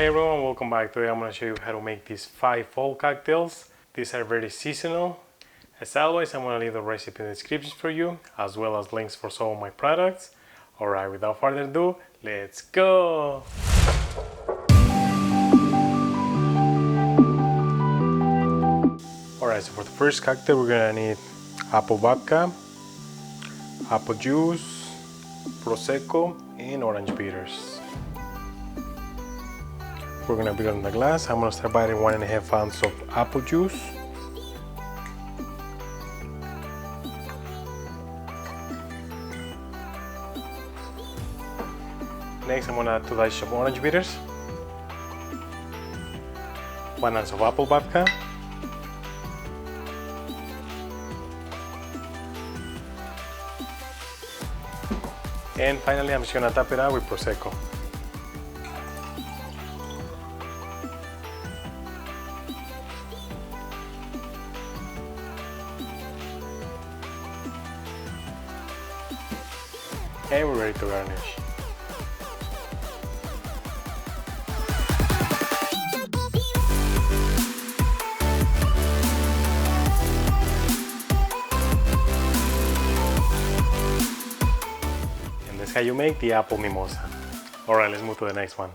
Hey everyone, welcome back. Today I'm going to show you how to make these 5 fall cocktails. These are very seasonal. As always, I'm going to leave the recipe in the description for you, as well as links for some of my products. Alright, without further ado, let's go! Alright, so for the first cocktail we're going to need apple vodka, apple juice, prosecco, and orange bitters. We're going to put it in the glass. I'm going to start by adding 1.5 ounces of apple juice. Next, I'm going to add 2 dashes of orange bitters, 1 ounce of apple vodka, and finally I'm just going to top it out with prosecco. And we're ready to garnish. And that's how you make the apple mimosa. Alright, let's move to the next one.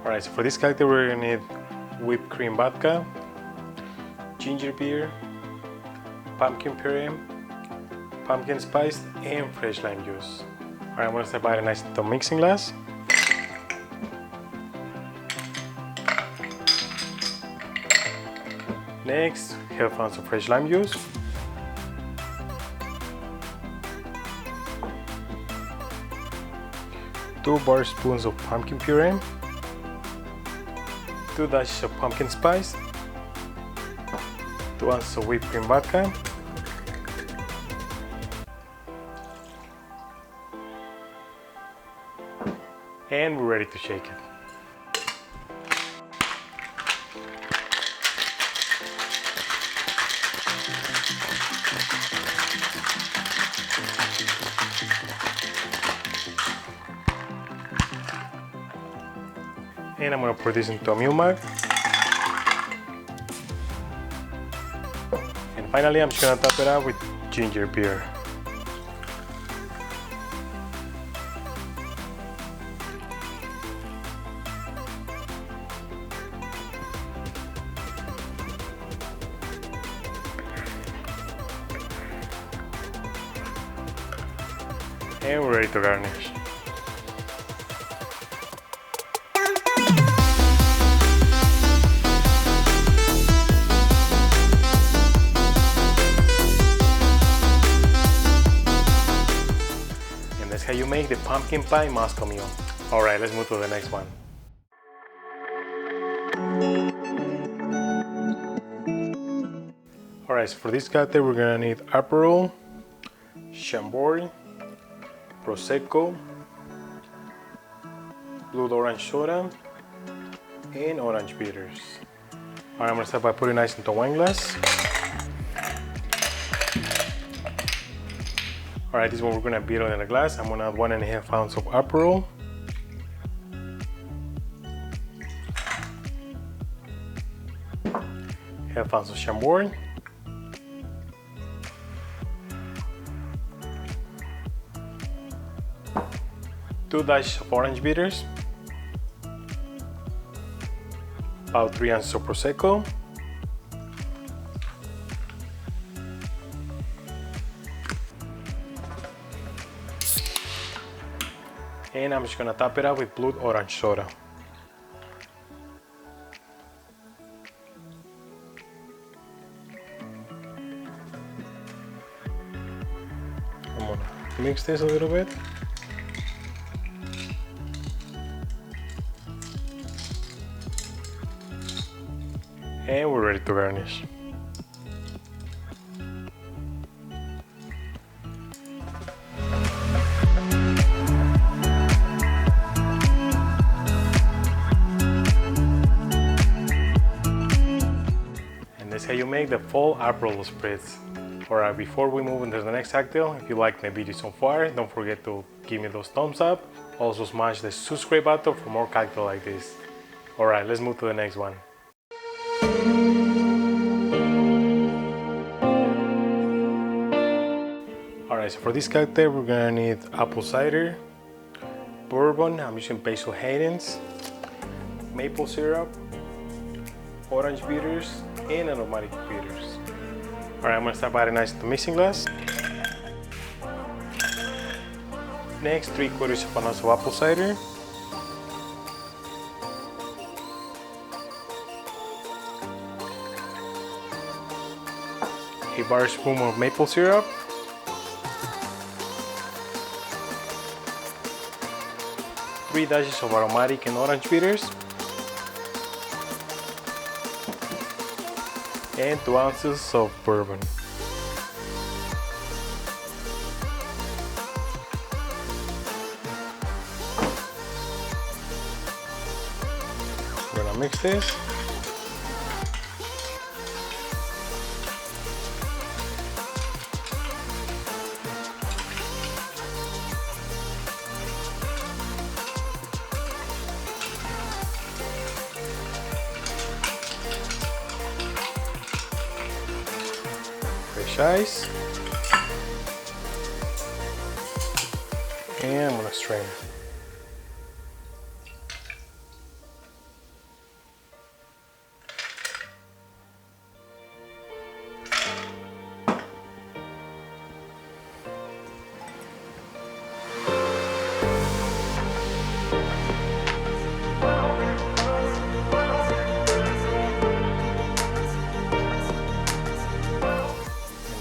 Alright, so for this cocktail we're going to need whipped cream vodka, ginger beer, pumpkin puree, pumpkin spice, and fresh lime juice. Alright, I'm going to start by adding nice into mixing glass. Next, 1/2 ounce of fresh lime juice. Two bar spoons of pumpkin puree, 2 dashes of pumpkin spice, 2 ounces of whipped cream vodka, and we're ready to shake it. And I'm going to pour this into a Mule mug. And finally, I'm just going to top it out with ginger beer. And we're ready to garnish. That's how you make the pumpkin pie Moscow Mule. Alright, let's move to the next one. Alright, so for this cocktail we're gonna need Aperol, Chambord, prosecco, blood orange soda, and orange bitters. Alright, I'm gonna start by putting ice into a wine glass. Alright, this is what we're gonna beat in a glass. I'm gonna add 1.5 ounces of Aperol, half ounce of Chambord, two dashes of orange bitters, about 3 ounces of prosecco, and I'm just gonna top it out with blood orange soda. I'm gonna mix this a little bit. And we're ready to garnish. How you make the fall Aperol Spritz. Alright, before we move into the next cocktail, if you like my video so far, don't forget to give me those thumbs up. Also smash the subscribe button for more cocktails like this. Alright, let's move to the next one. Alright, so for this cocktail we're gonna need apple cider, bourbon, I'm using Basil Hayden's, maple syrup, orange bitters, and aromatic bitters. Alright, I'm gonna start adding ice to the mixing glass. Next, 3/4 of an ounce of apple cider. A bar spoon of maple syrup. 3 dashes of aromatic and orange bitters. And 2 ounces of bourbon. I'm gonna mix this. Fresh ice, and I'm gonna strain it.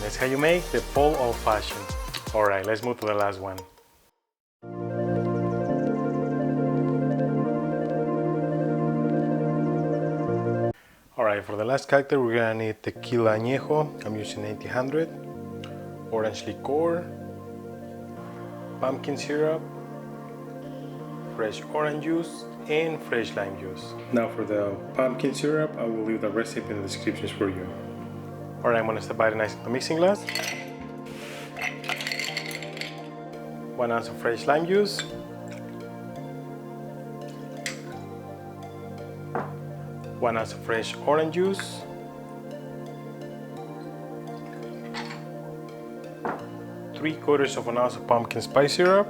That's how you make the full old-fashioned. Alright, let's move to the last one. Alright, for the last cocktail we're gonna need tequila anejo. I'm using 1800, orange liqueur, pumpkin syrup, fresh orange juice, and fresh lime juice. Now for the pumpkin syrup, I will leave the recipe in the descriptions for you. Alright, I'm gonna start adding ice in the mixing glass. 1 ounce of fresh lime juice. 1 ounce of fresh orange juice. 3/4 of an ounce of pumpkin spice syrup.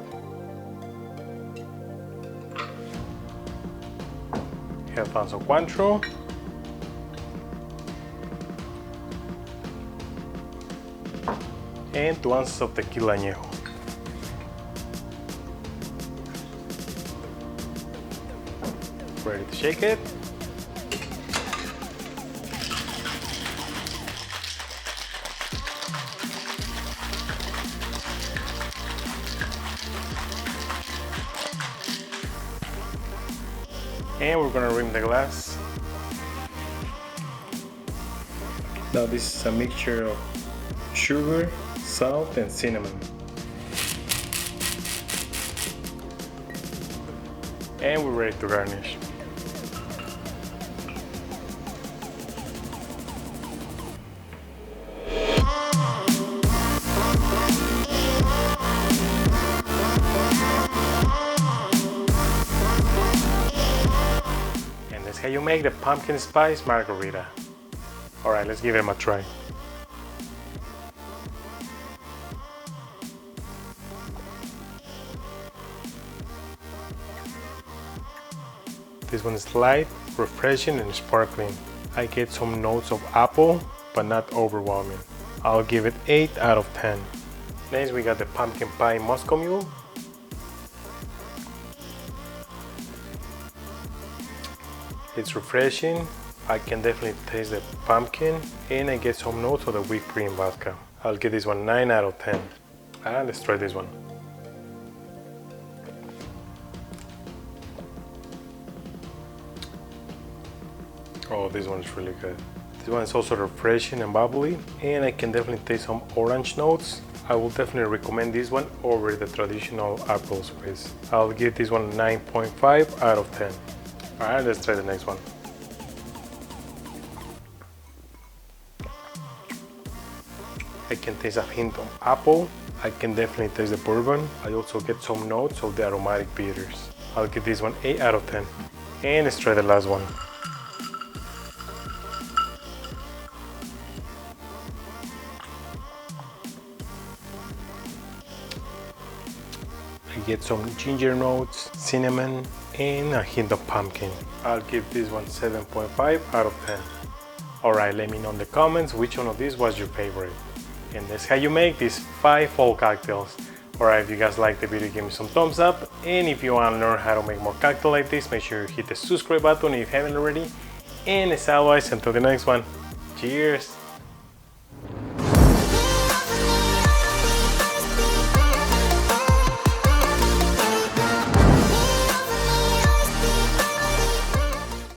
Half ounce of Cointreau. And 2 ounces of tequila anejo. Ready to shake it. And we're gonna rim the glass. Now this is a mixture of sugar, salt, and cinnamon. And we're ready to garnish. And that's how you make the pumpkin spice margarita. Alright, let's give them a try. This one is light, refreshing, and sparkling. I get some notes of apple, but not overwhelming. I'll give it 8 out of 10. Next we got the pumpkin pie Moscow Mule. It's refreshing. I can definitely taste the pumpkin, and I get some notes of the whipped cream vodka. I'll give this one 9 out of 10. Let's try this one. Oh, this one is really good. This one is also refreshing and bubbly, and I can definitely taste some orange notes. I will definitely recommend this one over the traditional Aperol Spritz. I'll give this one 9.5 out of 10. Alright, let's try the next one. I can taste a hint of apple. I can definitely taste the bourbon. I also get some notes of the aromatic bitters. I'll give this one 8 out of 10. And let's try the last one. I get some ginger notes, cinnamon, and a hint of pumpkin. I'll give this one 7.5 out of 10. Alright, let me know in the comments which one of these was your favorite. And that's how you make these 5 fall cocktails. Alright, if you guys liked the video, give me some thumbs up. And if you want to learn how to make more cocktails like this, make sure you hit the subscribe button if you haven't already. And as always, until the next one, cheers!